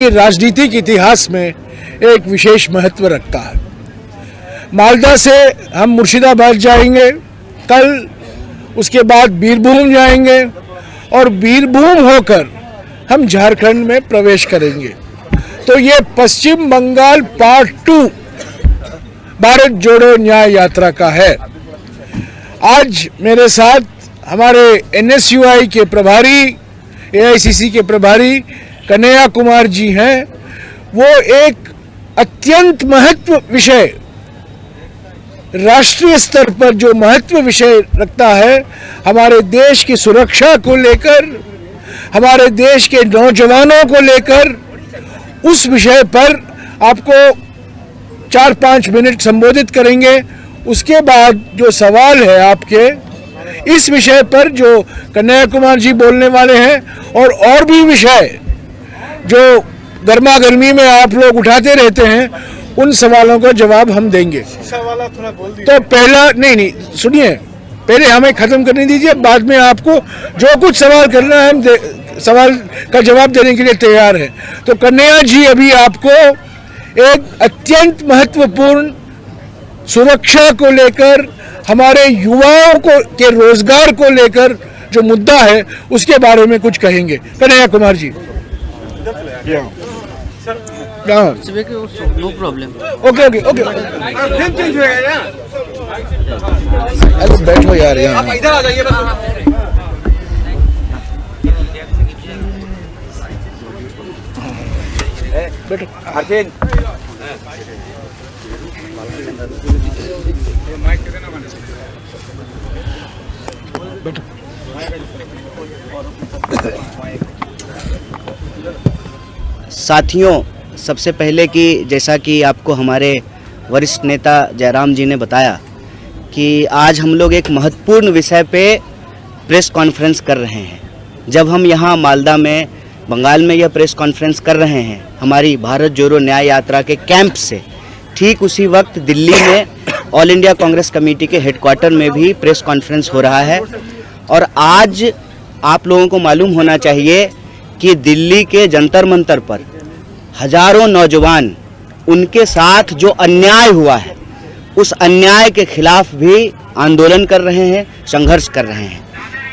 राजनीतिक इतिहास में एक विशेष महत्व रखता है। मालदा से हम मुर्शिदाबाद जाएंगे, कल उसके बाद बीरभूम जाएंगे और बीरभूम होकर हम झारखंड में प्रवेश करेंगे। तो ये पश्चिम बंगाल पार्ट 2 भारत जोड़ो न्याय यात्रा का है। आज मेरे साथ हमारे NSUI के प्रभारी, AICC के प्रभारी कन्हैया कुमार जी हैं। वो एक अत्यंत महत्व विषय, राष्ट्रीय स्तर पर जो महत्व विषय रखता है, हमारे देश की सुरक्षा को लेकर, हमारे देश के नौजवानों को लेकर, उस विषय पर आपको 4-5 मिनट संबोधित करेंगे। उसके बाद जो सवाल है आपके इस विषय पर जो कन्हैया कुमार जी बोलने वाले हैं, और भी विषय जो गर्मा गर्मी में आप लोग उठाते रहते हैं, उन सवालों का जवाब हम देंगे। तो पहला नहीं सुनिए, पहले हमें खत्म करने दीजिए, बाद में आपको जो कुछ सवाल करना है हम सवाल का जवाब देने के लिए तैयार हैं। तो कन्हैया जी अभी आपको एक अत्यंत महत्वपूर्ण सुरक्षा को लेकर, हमारे युवाओं को के रोजगार को लेकर जो मुद्दा है उसके बारे में कुछ कहेंगे। Kanhaiya Kumar ji. No problem. Okay. अरे बैठो यार यहाँ। आप इधर आ जाइए बस। बैठो। अर्जुन बैठो। साथियों, सबसे पहले कि जैसा कि आपको हमारे वरिष्ठ नेता जयराम जी ने बताया कि आज हम लोग एक महत्वपूर्ण विषय पे प्रेस कॉन्फ्रेंस कर रहे हैं। जब हम यहाँ मालदा में बंगाल में यह प्रेस कॉन्फ्रेंस कर रहे हैं हमारी भारत जोड़ो न्याय यात्रा के कैंप से, ठीक उसी वक्त दिल्ली में ऑल इंडिया कांग्रेस कमेटी के हेडक्वार्टर में भी प्रेस कॉन्फ्रेंस हो रहा है। और आज आप लोगों को मालूम होना चाहिए कि दिल्ली के जंतर मंतर पर हजारों नौजवान, उनके साथ जो अन्याय हुआ है उस अन्याय के खिलाफ भी आंदोलन कर रहे हैं, संघर्ष कर रहे हैं।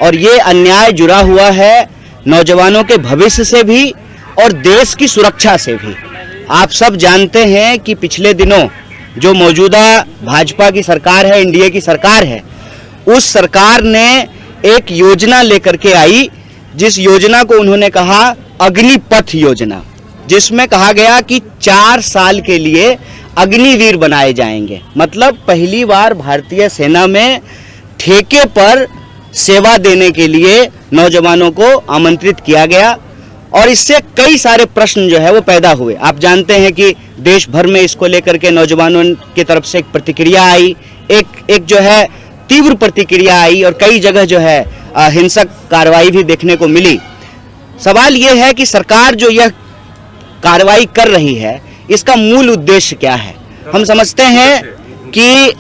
और ये अन्याय जुड़ा हुआ है नौजवानों के भविष्य से भी और देश की सुरक्षा से भी। आप सब जानते हैं कि पिछले दिनों जो मौजूदा भाजपा की सरकार है, एनडीए की सरकार है, उस सरकार ने एक योजना लेकर के आई, जिस योजना को उन्होंने कहा अग्निपथ योजना, जिसमें कहा गया कि 4 साल के लिए अग्निवीर बनाए जाएंगे। मतलब पहली बार भारतीय सेना में ठेके पर सेवा देने के लिए नौजवानों को आमंत्रित किया गया। और इससे कई सारे प्रश्न जो है वो पैदा हुए। आप जानते हैं कि देश भर में इसको लेकर के नौजवानों की तरफ से एक प्रतिक्रिया आई, एक जो है तीव्र प्रतिक्रिया आई, और कई जगह जो है हिंसक कार्रवाई भी देखने को मिली। सवाल ये है कि सरकार जो यह कार्रवाई कर रही है, इसका मूल उद्देश्य क्या है। हम समझते हैं कि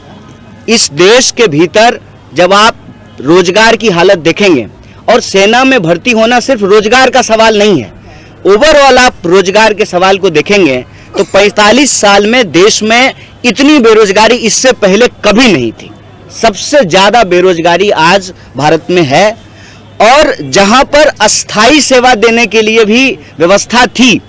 इस देश के भीतर जब आप रोजगार की हालत देखेंगे, और सेना में भर्ती होना सिर्फ रोजगार का सवाल नहीं है, ओवरऑल आप रोजगार के सवाल को देखेंगे तो 45 साल में देश में इतनी बेरोजगारी इससे पहले कभी नहीं थी। सबसे ज्यादा बेरोजगारी आज भारत में है। और जहां पर अस्थाई सेवा देने के लिए भी व्यवस्था थी,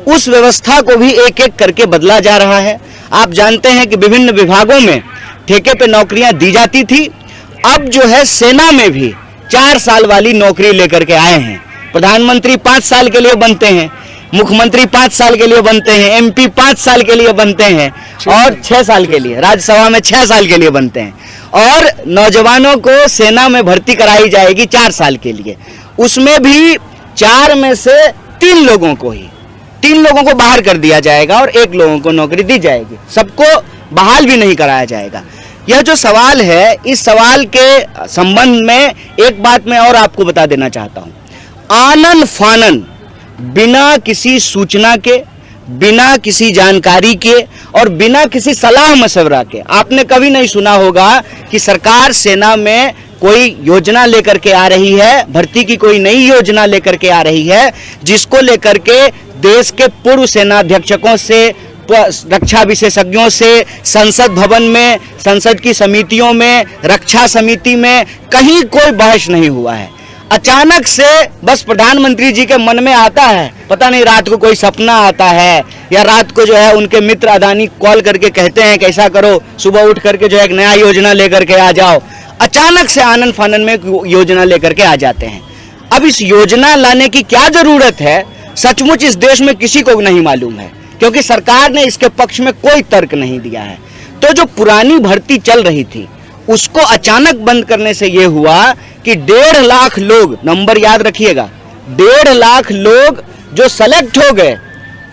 उस व्यवस्था को भी एक एक करके बदला जा रहा है। आप जानते हैं कि विभिन्न विभागों में ठेके पे नौकरियां दी जाती थी। अब जो है सेना में भी 4 साल वाली नौकरी लेकर के आए हैं। प्रधानमंत्री 5 साल के लिए बनते हैं, मुख्यमंत्री 5 साल के लिए बनते हैं, MP 5 साल के लिए बनते हैं, और 6 साल के लिए राज्यसभा में 6 साल के लिए बनते हैं। और नौजवानों को सेना में भर्ती कराई जाएगी 4 साल के लिए। उसमें भी 4 में से 3 लोगों को बाहर कर दिया जाएगा और 1 लोगों को नौकरी दी जाएगी। सबको बहाल भी नहीं कराया जाएगा। यह जो सवाल है, इस सवाल के संबंध में एक बात मैं और आपको बता देना चाहता हूं। आनन फानन, बिना किसी सूचना के, बिना किसी जानकारी के और बिना किसी सलाह मशवरा के, आपने कभी नहीं सुना होगा कि सरकार सेना में कोई योजना लेकर के आ रही है, भर्ती की कोई नई योजना लेकर के आ रही है, जिसको लेकर के देश के पूर्व सेनाध्यक्षकों से, रक्षा विशेषज्ञों से, संसद भवन में, संसद की समितियों में, रक्षा समिति में कहीं कोई बहस नहीं हुआ है। अचानक से बस प्रधानमंत्री जी के मन में आता है, पता नहीं रात को कोई सपना आता है या रात को जो है उनके मित्र अदानी कॉल करके कहते हैं कि ऐसा करो, सुबह उठ करके जो है एक नया योजना लेकर के आ जाओ। अचानक से आनन फानन में योजना लेकर के आ जाते हैं। अब इस योजना लाने की क्या जरूरत है, सचमुच इस देश में किसी को नहीं मालूम है, क्योंकि सरकार ने इसके पक्ष में कोई तर्क नहीं दिया है। तो जो पुरानी भर्ती चल रही थी उसको अचानक बंद करने से यह हुआ कि 1.5 लाख लोग, नंबर याद रखिएगा, 1.5 लाख लोग जो सेलेक्ट हो गए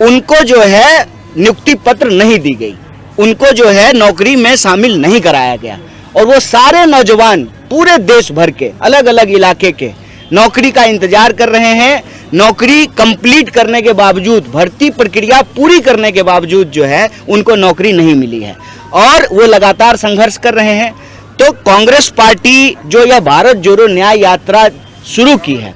उनको जो है नियुक्ति पत्र नहीं दी गई, उनको जो है नौकरी में शामिल नहीं कराया गया। और वो सारे नौजवान पूरे देश भर के अलग अलग इलाके के नौकरी का इंतजार कर रहे हैं। नौकरी कंप्लीट करने के बावजूद, भर्ती प्रक्रिया पूरी करने के बावजूद जो है उनको नौकरी नहीं मिली है और वो लगातार संघर्ष कर रहे हैं। तो कांग्रेस पार्टी जो यह भारत जोड़ो न्याय यात्रा शुरू की है,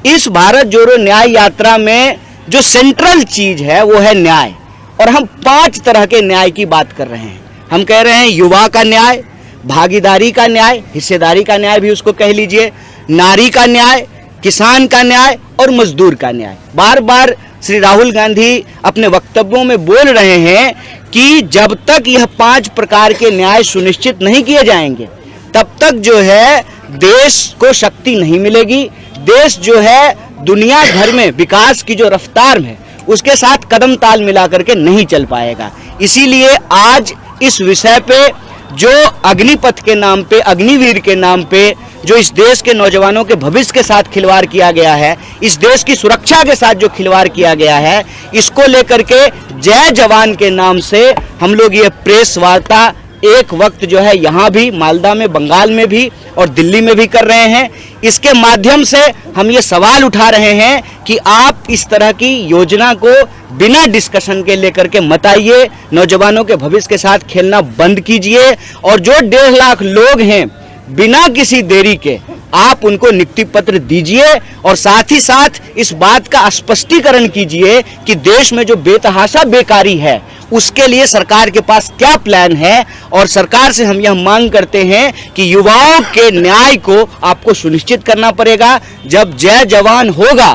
इस भारत जोड़ो न्याय यात्रा में जो सेंट्रल चीज है वो है न्याय। और हम 5 तरह के न्याय की बात कर रहे हैं। हम कह रहे हैं युवा का न्याय, भागीदारी का न्याय, हिस्सेदारी का न्याय भी उसको कह लीजिए, नारी का न्याय, किसान का न्याय और मजदूर का न्याय। बार बार श्री राहुल गांधी अपने वक्तव्यों में बोल रहे हैं कि जब तक यह 5 प्रकार के न्याय सुनिश्चित नहीं किए जाएंगे तब तक जो है देश को शक्ति नहीं मिलेगी। देश जो है दुनिया भर में विकास की जो रफ्तार है उसके साथ कदम ताल मिला करके नहीं चल पाएगा। इसीलिए आज इस विषय पे जो अग्निपथ के नाम पे, अग्निवीर के नाम पे जो इस देश के नौजवानों के भविष्य के साथ खिलवाड़ किया गया है, इस देश की सुरक्षा के साथ जो खिलवाड़ किया गया है, इसको लेकर के जय जवान के नाम से हम लोग ये प्रेस वार्ता एक वक्त जो है यहाँ भी, मालदा में, बंगाल में भी और दिल्ली में भी कर रहे हैं। इसके माध्यम से हम ये सवाल उठा रहे हैं कि आप इस तरह की योजना को बिना डिस्कशन के लेकर के मत आइए, नौजवानों के भविष्य के साथ खेलना बंद कीजिए और जो 1.5 लाख लोग हैं बिना किसी देरी के आप उनको नियुक्ति पत्र दीजिए और साथ ही साथ इस बात का स्पष्टीकरण कीजिए कि देश में जो बेतहाशा बेकारी है उसके लिए सरकार के पास क्या प्लान है। और सरकार से हम यह मांग करते हैं कि युवाओं के न्याय को आपको सुनिश्चित करना पड़ेगा। जब जय जवान होगा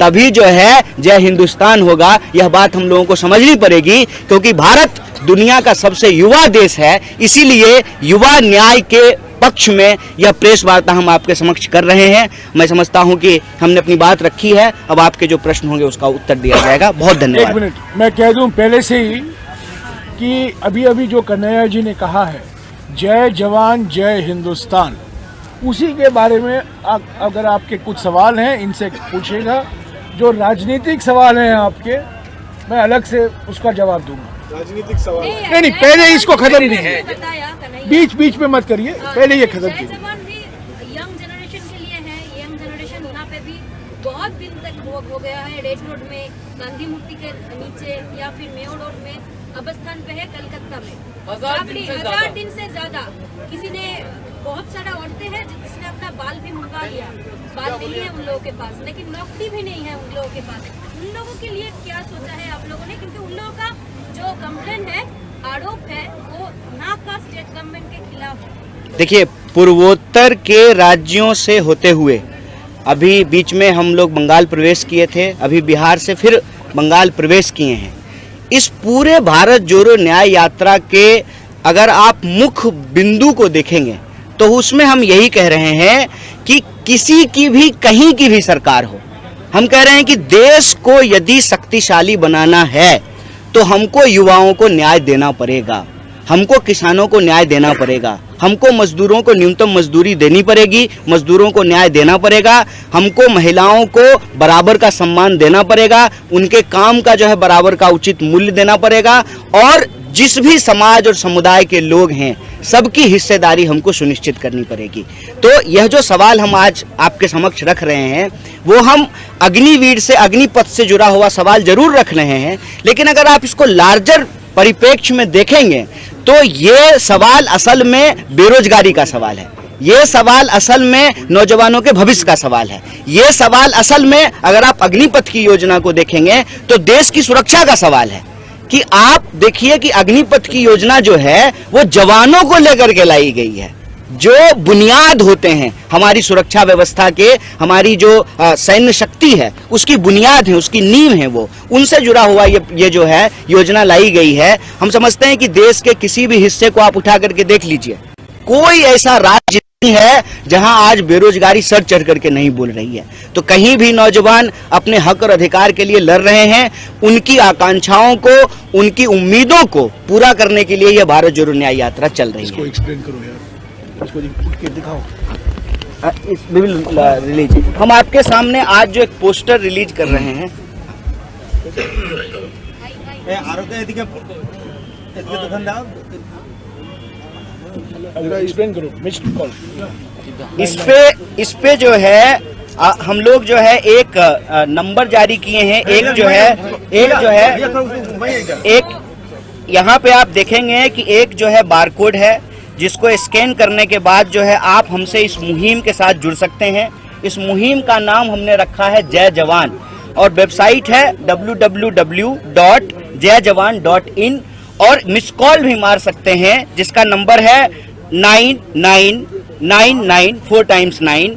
तभी जो है जय हिंदुस्तान होगा। यह बात हम लोगों को समझनी पड़ेगी, क्योंकि भारत दुनिया का सबसे युवा देश है। इसीलिए युवा न्याय के पक्ष में यह प्रेस वार्ता हम आपके समक्ष कर रहे हैं। मैं समझता हूं कि हमने अपनी बात रखी है, अब आपके जो प्रश्न होंगे उसका उत्तर दिया जाएगा। बहुत धन्यवाद। 1 मिनट मैं कह दूं पहले से ही कि अभी अभी जो कन्हैया जी ने कहा है जय जवान जय हिंदुस्तान, उसी के बारे में अगर आपके कुछ सवाल हैं इनसे पूछेगा। जो राजनीतिक सवाल हैं आपके, मैं अलग से उसका जवाब दूंगा। राजनीतिक सवाल नहीं, पहले इसको खत्म कीजिए, बीच में मत करिए, पहले ये खत्म कीजिए। यंग जनरेशन के लिए है, यंग जनरेशन यहाँ पे भी बहुत दिन तक हो गया है। रेड रोड में, गांधी मूर्ति के नीचे या फिर मेयो रोड में अवस्थान पे है, कलकत्ता में 1000 दिन से ज्यादा। किसी ने, बहुत सारा औरतें हैं जिसने अपना बाल भी मुड़वा लिया, बाल नहीं है उन लोगों के पास, लेकिन नौकरी भी नहीं है उन लोगों के पास। उन लोगों के लिए क्या सोचा है आप लोगों ने? क्योंकि उन लोगों का जो कंप्लेंट है, आरोप है, वो ना का स्टेट गवर्नमेंट के खिलाफ है। देखिए, पूर्वोत्तर के राज्यों से होते हुए अभी बीच में हम लोग बंगाल प्रवेश किए थे, अभी बिहार से फिर बंगाल प्रवेश किए हैं। इस पूरे भारत जोड़ो न्याय यात्रा के अगर आप मुख्य बिंदु को देखेंगे तो उसमें हम यही कह रहे हैं कि किसी की भी, कहीं की भी सरकार हो, हम कह रहे हैं कि देश को यदि शक्तिशाली बनाना है तो हमको युवाओं को न्याय देना पड़ेगा, हमको किसानों को न्याय देना पड़ेगा, हमको मजदूरों को न्यूनतम मजदूरी देनी पड़ेगी, मजदूरों को न्याय देना पड़ेगा, हमको महिलाओं को बराबर का सम्मान देना पड़ेगा, उनके काम का जो है बराबर का उचित मूल्य देना पड़ेगा और जिस भी समाज और समुदाय के लोग हैं सबकी हिस्सेदारी हमको सुनिश्चित करनी पड़ेगी। तो यह जो सवाल हम आज आपके समक्ष रख रहे हैं वो हम अग्निवीर से, अग्निपथ से जुड़ा हुआ सवाल जरूर रख रहे हैं, लेकिन अगर आप इसको लार्जर परिप्रेक्ष्य में देखेंगे तो ये सवाल असल में बेरोजगारी का सवाल है। ये सवाल असल में नौजवानों के भविष्य का सवाल है। ये सवाल असल में अगर आप अग्निपथ की योजना को देखेंगे तो देश की सुरक्षा का सवाल है कि आप देखिए कि अग्निपथ की योजना जो है वो जवानों को लेकर के लाई गई है, जो बुनियाद होते हैं हमारी सुरक्षा व्यवस्था के, हमारी जो सैन्य शक्ति है उसकी बुनियाद है, उसकी नींव है, वो उनसे जुड़ा हुआ ये जो है योजना लाई गई है। हम समझते हैं कि देश के किसी भी हिस्से को आप उठा करके देख लीजिए, कोई ऐसा राज्य नहीं है जहां आज बेरोजगारी सर चढ़ करके नहीं बोल रही है। तो कहीं भी नौजवान अपने हक और अधिकार के लिए लड़ रहे हैं, उनकी आकांक्षाओं को, उनकी उम्मीदों को पूरा करने के लिए यह भारत जोड़ो न्याय यात्रा चल रही है। इसको एक्सप्लेन करो यार, इसको दिखाओ। रिलीज हम आपके सामने आज जो एक पोस्टर रिलीज कर रहे हैं, एक्सप्लेन करो, मिस्ड कॉल। इस पे जो है हम लोग जो है एक नंबर जारी किए हैं। एक जो है यहाँ पे आप देखेंगे कि एक जो है बारकोड है जिसको स्कैन करने के बाद जो है आप हमसे इस मुहिम के साथ जुड़ सकते हैं। इस मुहिम का नाम हमने रखा है जय जवान और वेबसाइट है www.jayjawan.in और मिस कॉल भी मार सकते हैं जिसका नंबर है 9999 4 times 9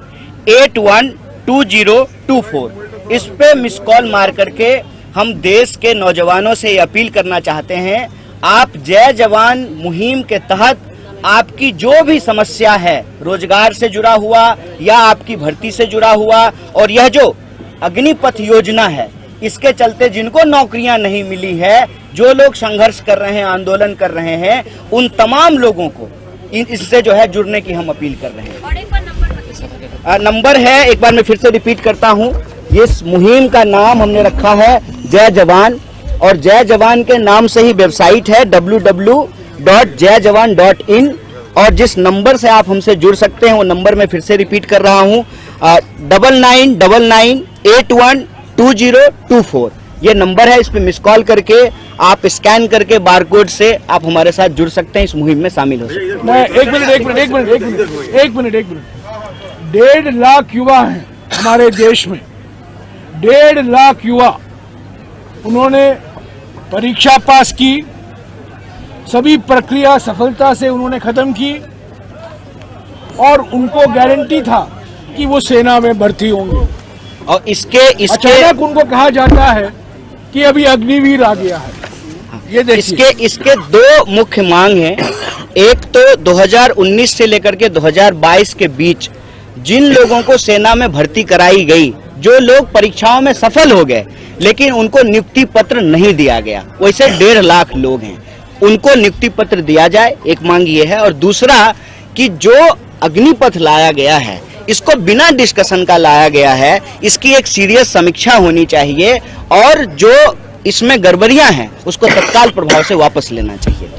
812024। इस पे मिस कॉल मार करके हम देश के नौजवानों से ये अपील करना चाहते हैं, आप जय जवान मुहिम के तहत आपकी जो भी समस्या है, रोजगार से जुड़ा हुआ या आपकी भर्ती से जुड़ा हुआ, और यह जो अग्निपथ योजना है इसके चलते जिनको नौकरियां नहीं मिली है, जो लोग संघर्ष कर रहे हैं, आंदोलन कर रहे हैं, उन तमाम लोगों को इससे जो है जुड़ने की हम अपील कर रहे हैं। नंबर है, एक बार मैं फिर से रिपीट करता हूं, इस मुहिम का नाम हमने रखा है जय जवान और जय जवान के नाम से ही वेबसाइट है www.jayjawan.in और जिस नंबर से आप हमसे जुड़ सकते हैं वो नंबर मैं फिर से रिपीट कर रहा हूं 9999812024। ये नंबर है, इस पे मिस कॉल करके आप स्कैन करके बारकोड से आप हमारे साथ जुड़ सकते हैं, इस मुहिम में शामिल हो सकते हैं। मैं एक मिनट 1.5 लाख युवा हैं हमारे देश में, 1.5 लाख युवा, उन्होंने परीक्षा पास की, सभी प्रक्रिया सफलता से उन्होंने खत्म की और उनको गारंटी था कि वो सेना में भर्ती होंगे और इसके अचानक उनको कहा जाता है कि अभी अग्निवीर आ गया है। ये देखिए, इसके दो मुख्य मांग हैं। एक तो 2019 से लेकर के 2022 के बीच जिन लोगों को सेना में भर्ती कराई गई, जो लोग परीक्षाओं में सफल हो गए लेकिन उनको नियुक्ति पत्र नहीं दिया गया, वैसे 1.5 लाख लोग हैं, उनको नियुक्ति पत्र दिया जाए, एक मांग ये है। और दूसरा कि जो अग्निपथ लाया गया है इसको बिना डिस्कशन का लाया गया है, इसकी एक सीरियस समीक्षा होनी चाहिए और जो इसमें गड़बड़ियां हैं उसको तत्काल प्रभाव से वापस लेना चाहिए।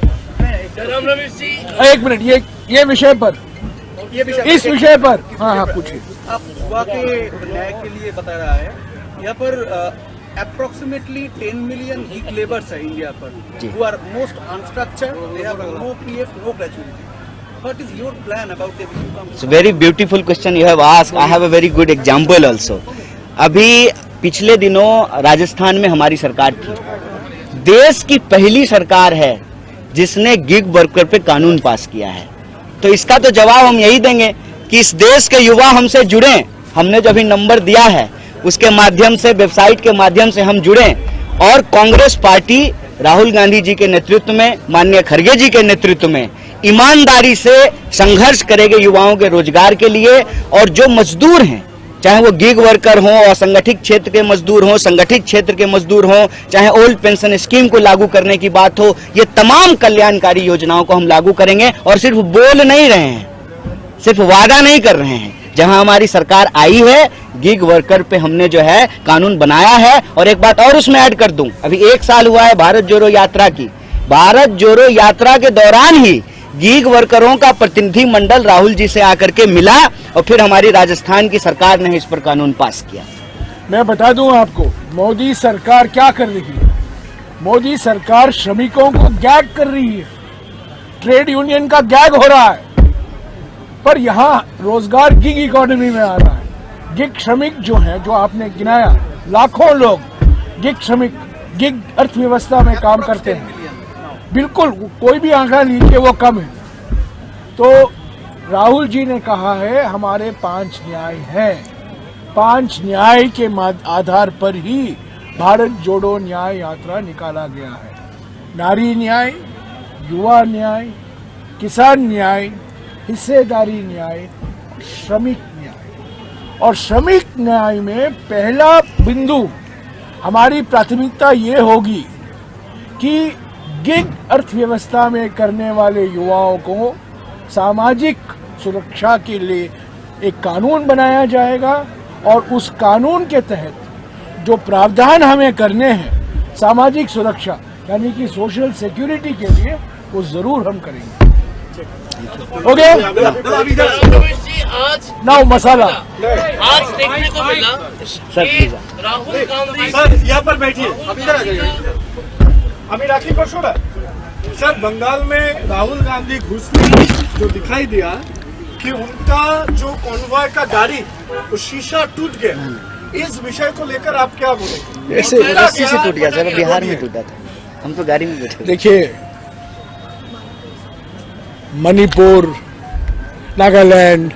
एक मिनट, ये विषय पर, इस विषय पर हाँ पूछिए। आप युवा के न्याय के लिए बता रहा है, यहाँ पर अप्रोक्सीमेटली 10 मिलियन गिग लेबर्स है इंडिया पर, who are most unstructured, they have no PF, no gratuity. What is your plan about the income? It's a very beautiful question you have asked. I have a very good example also. अभी पिछले दिनों राजस्थान में हमारी सरकार थी, देश की पहली सरकार है जिसने गिग वर्कर पे कानून पास किया है। तो इसका तो जवाब हम यही देंगे कि इस देश के युवा हमसे जुड़े, हमने जो भी नंबर दिया है उसके माध्यम से, वेबसाइट के माध्यम से हम जुड़े और कांग्रेस पार्टी राहुल गांधी जी के नेतृत्व में, माननीय खड़गे जी के नेतृत्व में ईमानदारी से संघर्ष करेंगे युवाओं के रोजगार के लिए। और जो मजदूर हैं, चाहे वो गिग वर्कर हों, असंगठित क्षेत्र के मजदूर हों, संगठित क्षेत्र के मजदूर हों, चाहे ओल्ड पेंशन स्कीम को लागू करने की बात हो, ये तमाम कल्याणकारी योजनाओं को हम लागू करेंगे और सिर्फ बोल नहीं रहे हैं, सिर्फ वादा नहीं कर रहे हैं। जहां हमारी सरकार आई है, गिग वर्कर पे हमने जो है कानून बनाया है। और एक बात और उसमें ऐड कर दूं, अभी 1 साल हुआ है भारत जोड़ो यात्रा की, भारत जोड़ो यात्रा के दौरान ही गिग वर्करों का प्रतिनिधि मंडल राहुल जी से आकर के मिला और फिर हमारी राजस्थान की सरकार ने इस पर कानून पास किया। मैं बता दूं आपको, मोदी सरकार क्या कर रही है। मोदी सरकार श्रमिकों को गैग कर रही है, ट्रेड यूनियन का गैग हो रहा है, पर यहाँ रोजगार गिग इकोनॉमी में आ रहा है। गिग श्रमिक जो है, जो आपने गिनाया, लाखों लोग गिग श्रमिक, गिग अर्थव्यवस्था में काम करते हैं। बिल्कुल कोई भी आंकड़ा लीजिए वो कम है। तो राहुल जी ने कहा है हमारे 5 न्याय हैं, 5 न्याय के आधार पर ही भारत जोड़ो न्याय यात्रा निकाला गया है। नारी न्याय, युवा न्याय, किसान न्याय, हिस्सेदारी न्याय, श्रमिक न्याय। और श्रमिक न्याय में पहला बिंदु हमारी प्राथमिकता ये होगी कि गिग अर्थव्यवस्था में करने वाले युवाओं को सामाजिक सुरक्षा के लिए एक कानून बनाया जाएगा और उस कानून के तहत जो प्रावधान हमें करने हैं सामाजिक सुरक्षा यानी कि सोशल सिक्योरिटी के लिए, वो जरूर हम करेंगे। ओके, नाउ मसाला। आज देखने को मिला कि राहुल गांधी सर यहाँ पर बैठिए, अभी राखी पर छोड़ा। सर बंगाल में राहुल गांधी घुसते जो दिखाई दिया कि उनका जो कॉन्वॉय का गाड़ी तो शीशा टूट गया, इस विषय को लेकर आप क्या बोलेंगे? ऐसे रस्सी से टूट गया सर, बिहार में टूटा था, हम तो गाड़ी में बैठे। देखिए, मणिपुर, नागालैंड,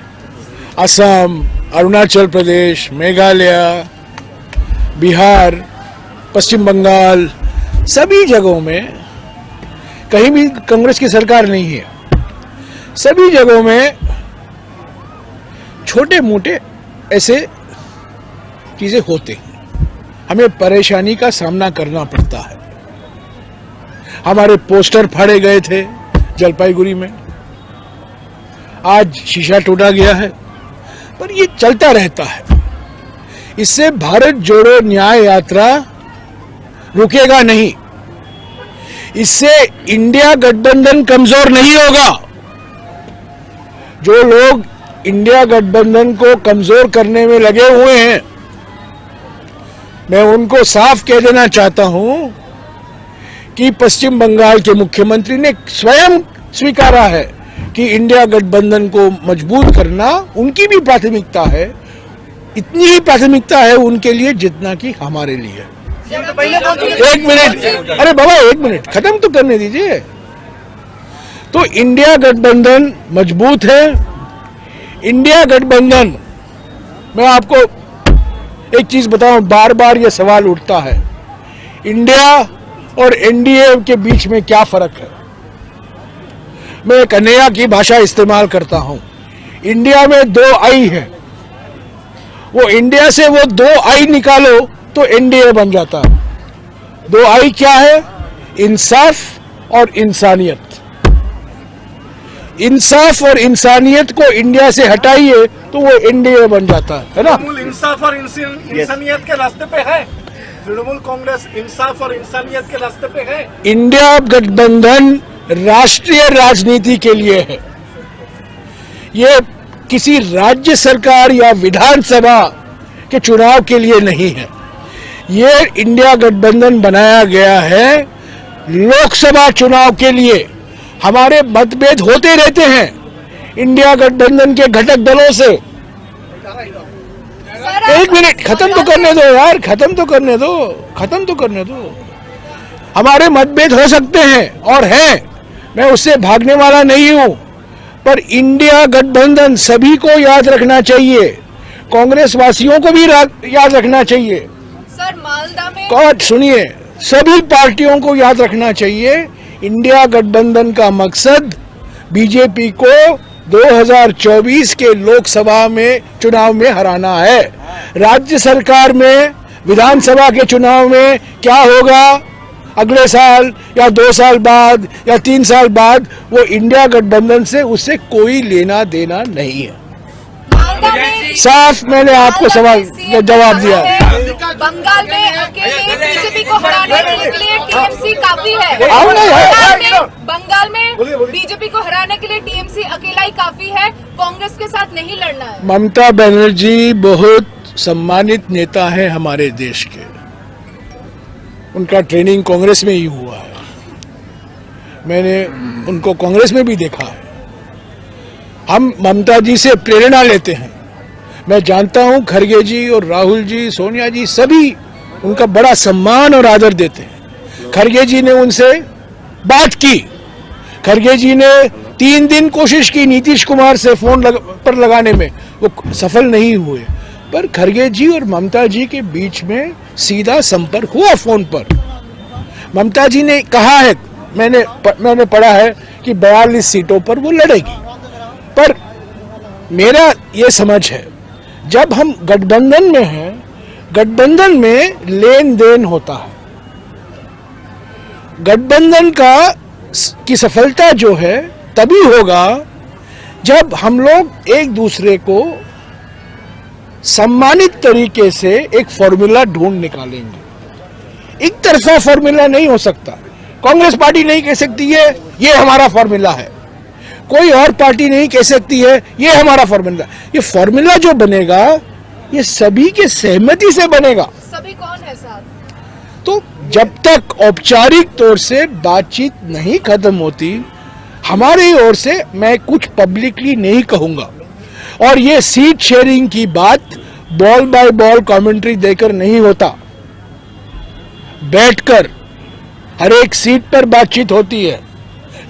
असम, अरुणाचल प्रदेश, मेघालय, बिहार, पश्चिम बंगाल, सभी जगहों में कहीं भी कांग्रेस की सरकार नहीं है। सभी जगहों में छोटे मोटे ऐसे चीजें होते हैं, हमें परेशानी का सामना करना पड़ता है। हमारे पोस्टर फाड़े गए थे जलपाईगुड़ी में, आज शीशा टूटा गया है, पर ये चलता रहता है। इससे भारत जोड़ो न्याय यात्रा रुकेगा नहीं, इससे इंडिया गठबंधन कमजोर नहीं होगा। जो लोग इंडिया गठबंधन को कमजोर करने में लगे हुए हैं, मैं उनको साफ कह देना चाहता हूं कि पश्चिम बंगाल के मुख्यमंत्री ने स्वयं स्वीकारा है कि इंडिया गठबंधन को मजबूत करना उनकी भी प्राथमिकता है। इतनी ही प्राथमिकता है उनके लिए जितना कि हमारे लिए। एक मिनट, अरे बाबा एक मिनट, खत्म तो करने दीजिए। तो इंडिया गठबंधन मजबूत है। इंडिया गठबंधन, मैं आपको एक चीज बताऊं, बार बार ये सवाल उठता है, इंडिया और एनडीए के बीच में क्या फर्क है। मैं कन्हैया की भाषा इस्तेमाल करता हूं। इंडिया में 2 आई है, वो इंडिया से वो 2 आई निकालो तो एनडीए बन जाता है। 2 आई क्या है? इंसाफ और इंसानियत। इंसाफ और इंसानियत को इंडिया से हटाइए तो वो एनडीए बन जाता है ना। तृणमूल इंसाफ और इंसानियत के रास्ते पे है, तृणमूल कांग्रेस इंसाफ और इंसानियत के रास्ते पे है। इंडिया गठबंधन राष्ट्रीय राजनीति के लिए है, ये किसी राज्य सरकार या विधानसभा के चुनाव के लिए नहीं है। ये इंडिया गठबंधन बनाया गया है लोकसभा चुनाव के लिए। हमारे मतभेद होते रहते हैं इंडिया गठबंधन के घटक दलों से। एक मिनट, खत्म तो करने दो यार, खत्म तो करने दो। हमारे मतभेद हो सकते हैं और हैं, मैं उससे भागने वाला नहीं हूं, पर इंडिया गठबंधन सभी को याद रखना चाहिए, कांग्रेस वासियों को भी याद रखना चाहिए। सर मालदा में सुनिए, सभी पार्टियों को याद रखना चाहिए, इंडिया गठबंधन का मकसद बीजेपी को 2024 के लोकसभा में चुनाव में हराना है। राज्य सरकार में, विधानसभा के चुनाव में क्या होगा अगले साल या 2 साल बाद या 3 साल बाद, वो इंडिया गठबंधन से उससे कोई लेना देना नहीं है। साफ मैंने आपको सवाल जवाब दिया। बंगाल में अकेले बीजेपी को हराने के लिए टीएमसी काफी है। बंगाल में बीजेपी को हराने के लिए टीएमसी अकेला ही काफी है, कांग्रेस के साथ नहीं लड़ना है। ममता बनर्जी बहुत सम्मानित नेता है हमारे देश के, उनका ट्रेनिंग कांग्रेस में ही हुआ है, मैंने उनको कांग्रेस में भी देखा है। हम ममता जी से प्रेरणा लेते हैं। मैं जानता हूं खड़गे जी और राहुल जी, सोनिया जी सभी उनका बड़ा सम्मान और आदर देते हैं। खड़गे जी ने उनसे बात की, खड़गे जी ने 3 दिन कोशिश की नीतीश कुमार से फोन पर लगाने में, वो सफल नहीं हुए, पर खड़गे जी और ममता जी के बीच में सीधा संपर्क हुआ फोन पर। ममता जी ने कहा है, मैंने पढ़ा है कि 42 सीटों पर वो लड़ेगी, पर मेरा ये समझ है जब हम गठबंधन में हैं, गठबंधन में लेन देन होता है। गठबंधन की सफलता जो है तभी होगा जब हम लोग एक दूसरे को सम्मानित तरीके से एक फॉर्मूला ढूंढ निकालेंगे। एक तरफा फॉर्मूला नहीं हो सकता। कांग्रेस पार्टी नहीं कह सकती है ये हमारा फॉर्मूला है, कोई और पार्टी नहीं कह सकती है ये हमारा फॉर्मूला। ये फॉर्मूला जो बनेगा ये सभी के सहमति से बनेगा। सभी कौन है साथ? तो जब तक औपचारिक तौर से बातचीत नहीं खत्म होती, हमारी ओर से मैं कुछ पब्लिकली नहीं कहूंगा। और ये सीट शेयरिंग की बात बॉल बाय बॉल कमेंट्री देकर नहीं होता, बैठकर हर एक सीट पर बातचीत होती है,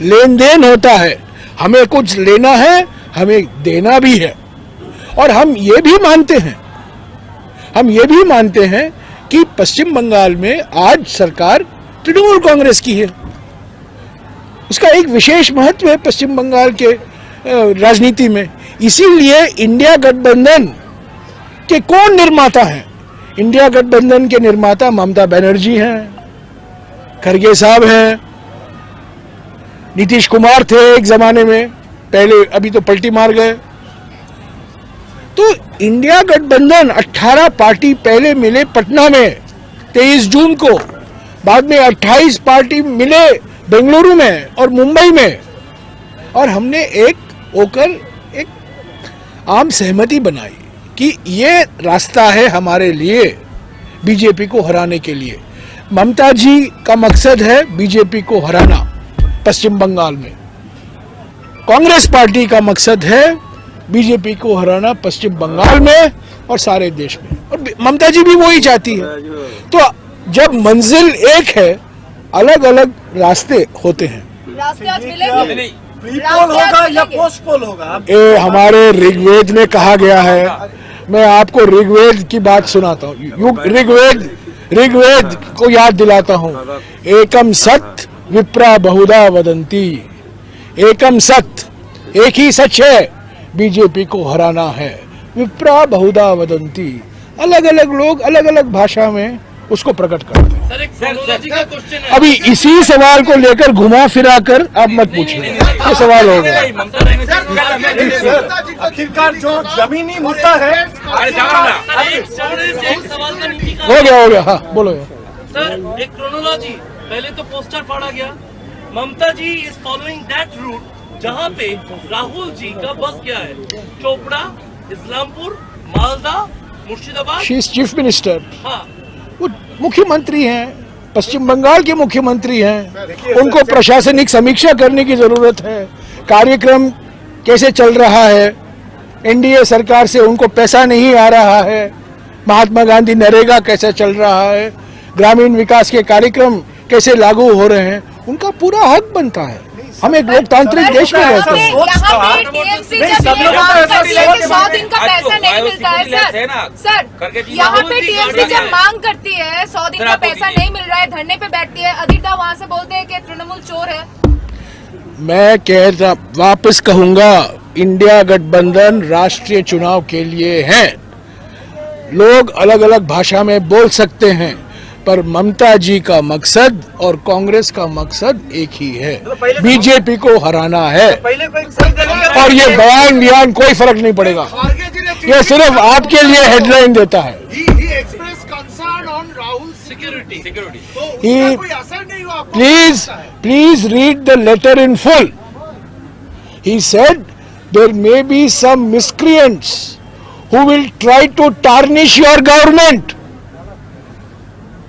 लेन देन होता है। हमें कुछ लेना है, हमें देना भी है। और हम ये भी मानते हैं कि पश्चिम बंगाल में आज सरकार तृणमूल कांग्रेस की है। उसका एक विशेष महत्व है पश्चिम बंगाल के राजनीति में। इसीलिए इंडिया गठबंधन के कौन निर्माता हैं? इंडिया गठबंधन के निर्माता ममता बनर्जी हैं, खड़गे साहब हैं, नीतीश कुमार थे एक जमाने में, पहले अभी तो पलटी मार गए। तो इंडिया गठबंधन 18 पार्टी पहले मिले पटना में 23 जून को, बाद में 28 पार्टी मिले बेंगलुरु में और मुंबई में, और हमने एक होकर एक आम सहमति बनाई कि ये रास्ता है हमारे लिए बीजेपी को हराने के लिए। ममता जी का मकसद है बीजेपी को हराना पश्चिम बंगाल में, कांग्रेस पार्टी का मकसद है बीजेपी को हराना पश्चिम बंगाल में और सारे देश में, और ममता जी भी वही चाहती है। तो जब मंजिल एक है, अलग अलग रास्ते होते हैं। रास्ते आज मिलेंगे? प्रीपोल होगा या पोस्टपोल होगा? ये हमारे ऋग्वेद में कहा गया है। मैं आपको ऋग्वेद की बात सुनाता हूँ, ऋग्वेद को याद दिलाता हूँ। एकम सत विप्रा बहुधा वदंती, एकम सत, एक ही सच है, बीजेपी को हराना है। विप्रा बहुधा वदंती, अलग अलग लोग अलग अलग भाषा में उसको प्रकट करते हैं। सर एक सोनोलॉजी का क्वेश्चन है। अभी इसी सवाल को लेकर घुमा फिरा कर आप मत पूछिए, ये सवाल हो गया। आखिरकार जो जमीनी मुद्दा है, हो गया हाँ बोलो। सर एक क्रोनोलॉजी, पहले तो पोस्टर फाड़ा गया, ममता जी इज फॉलोइंग दैट रूट जहाँ पे राहुल जी का बस गया है, Chopra, Islampur, Malda, Murshidabad. She is chief minister. हाँ, वो मुख्यमंत्री हैं, पश्चिम बंगाल के मुख्यमंत्री हैं, उनको प्रशासनिक समीक्षा करने की जरूरत है। कार्यक्रम कैसे चल रहा है, एनडीए सरकार से उनको पैसा नहीं आ रहा है, महात्मा गांधी नरेगा कैसे चल रहा है, ग्रामीण विकास के कार्यक्रम कैसे लागू हो रहे हैं, उनका पूरा हक बनता है। हम एक लोकतांत्रिक देश में रहते हैं। यहाँ पे टीएमसी जब ये मांग करती है कि 100 दिन का पैसा नहीं मिलता है सर, यहाँ पे टीएमसी जब मांग करती है 100 दिन का पैसा नहीं मिल रहा है, धरने पे बैठती है, अधिकता वहाँ से बोलते हैं कि तृणमूल चोर है। मैं वापस कहूंगा, इंडिया गठबंधन राष्ट्रीय चुनाव के लिए है। लोग अलग अलग भाषा में बोल सकते हैं, पर ममता जी का मकसद और कांग्रेस का मकसद एक ही है, बीजेपी को हराना है। और ये बयान कोई फर्क नहीं पड़ेगा, ये सिर्फ आपके लिए हेडलाइन देता है। Please read the letter in full. He said there may be some miscreants who will try to tarnish your government.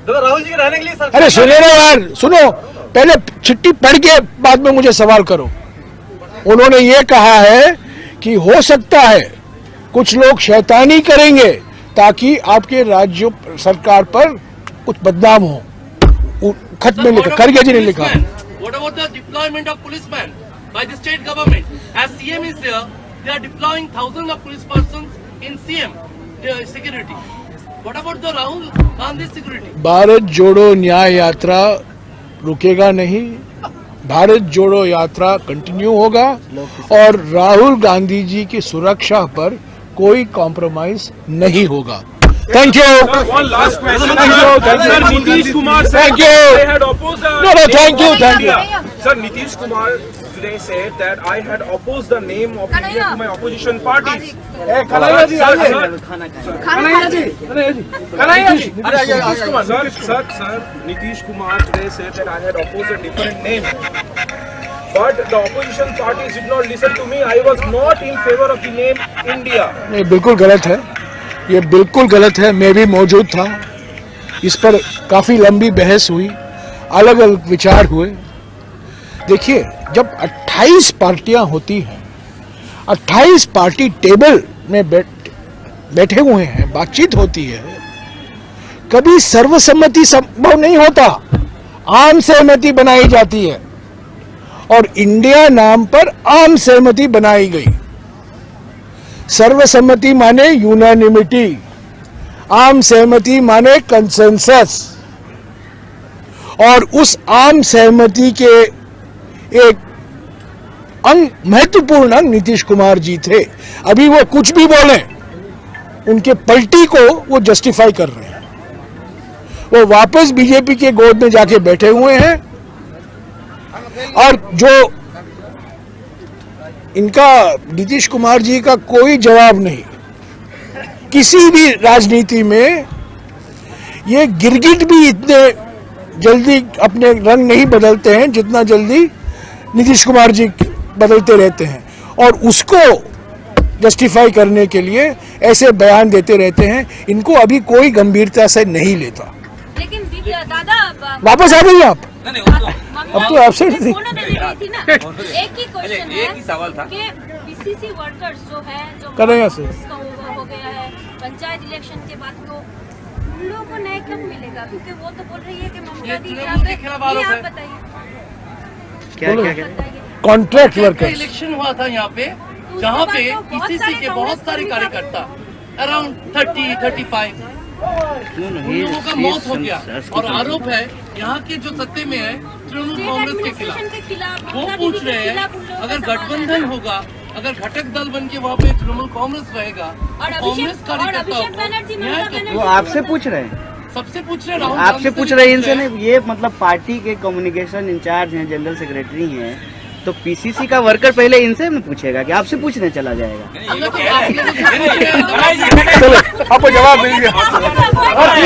Rahul ji के रहने के लिए अरे सुनो ना यार, सुनो, पहले चिट्ठी पढ़ के बाद में मुझे सवाल करो। उन्होंने ये कहा है कि हो सकता है कुछ लोग शैतानी करेंगे ताकि आपके राज्य सरकार पर कुछ बदनाम हो। खत में लिखा, खरगे जी ने लिखा। What about the deployment of policemen by the state government? As CM is there, they are deploying thousands of police persons in CM security. What about the Rahul Gandhi security? Bharat जोड़ो न्याय यात्रा रुकेगा नहीं, भारत जोड़ो यात्रा कंटिन्यू होगा और राहुल गांधी जी की सुरक्षा पर कोई कॉम्प्रोमाइज नहीं होगा। Thank you. One last question. Sir, Nitish Kumar said Thank you. they had opposed the No, thank you, thank you. Sir, Nitish Kumar today said that I had opposed the name of India to my opposition parties. Kanhaiya ji, आइए। Sir, Nitish Kumar today said that I had opposed a different name. But the opposition parties did not listen to me. I was not in favor of the name India. नहीं, बिल्कुल गलत है, ये बिल्कुल गलत है। मैं भी मौजूद था, इस पर काफी लंबी बहस हुई, अलग अलग विचार हुए। देखिए, जब 28 पार्टियां होती हैं, 28 पार्टी टेबल में बैठे हुए हैं, बातचीत होती है, कभी सर्वसम्मति संभव नहीं होता, आम सहमति बनाई जाती है और इंडिया नाम पर आम सहमति बनाई गई। सर्वसम्मति माने यूनानिमिटी, आम सहमति माने कंसेंसस, और उस आम सहमति के एक अंग, महत्वपूर्ण अंग नीतीश कुमार जी थे। अभी वो कुछ भी बोले, उनके पलटी को वो जस्टिफाई कर रहे हैं। वो वापस बीजेपी के गोद में जाके बैठे हुए हैं और जो इनका नीतीश कुमार जी का कोई जवाब नहीं। किसी भी राजनीति में ये गिरगिट भी इतने जल्दी अपने रंग नहीं बदलते हैं जितना जल्दी नीतीश कुमार जी बदलते रहते हैं, और उसको जस्टिफाई करने के लिए ऐसे बयान देते रहते हैं। इनको अभी कोई गंभीरता से नहीं लेता। लेकिन दादा वापस आ गई आप? अब तो आपसे थी ना। एक ही क्वेश्चन है, एक ही सवाल था कि पीसीसी वर्कर्स जो है, जो कन्हैया से हो गया है पंचायत इलेक्शन के बाद, तो उन लोगों को न्याय कब मिलेगा? क्योंकि वो तो बोल रही है कि ममता दी यहाँ पे, ये आप बताइए क्या कॉन्ट्रैक्ट वर्कर्स। इलेक्शन हुआ था यहाँ पे, जहाँ पे पीसीसी के बहुत सारे कार्यकर्ता अराउंड 30-35 उन लोगों का मौत हो गया, और आरोप है यहाँ के जो सत्ते में है तृणमूल कांग्रेस के खिलाफ। वो पूछ रहे हैं अगर गठबंधन होगा, अगर घटक दल बन के वहाँ पे तृणमूल कांग्रेस रहेगा, कांग्रेस कार्यकर्ताओं को न्याय कब? वो आपसे पूछ रहे हैं, सबसे पूछ रहे हैं, राहुल आपसे पूछ रहे हैं, इनसे नहीं। ये मतलब पार्टी के कम्युनिकेशन इंचार्ज हैं, जनरल सेक्रेटरी हैं, तो पीसीसी का वर्कर पहले इनसे में पूछेगा कि आपसे पूछने चला जाएगा? चलो, आपको जवाब देंगे।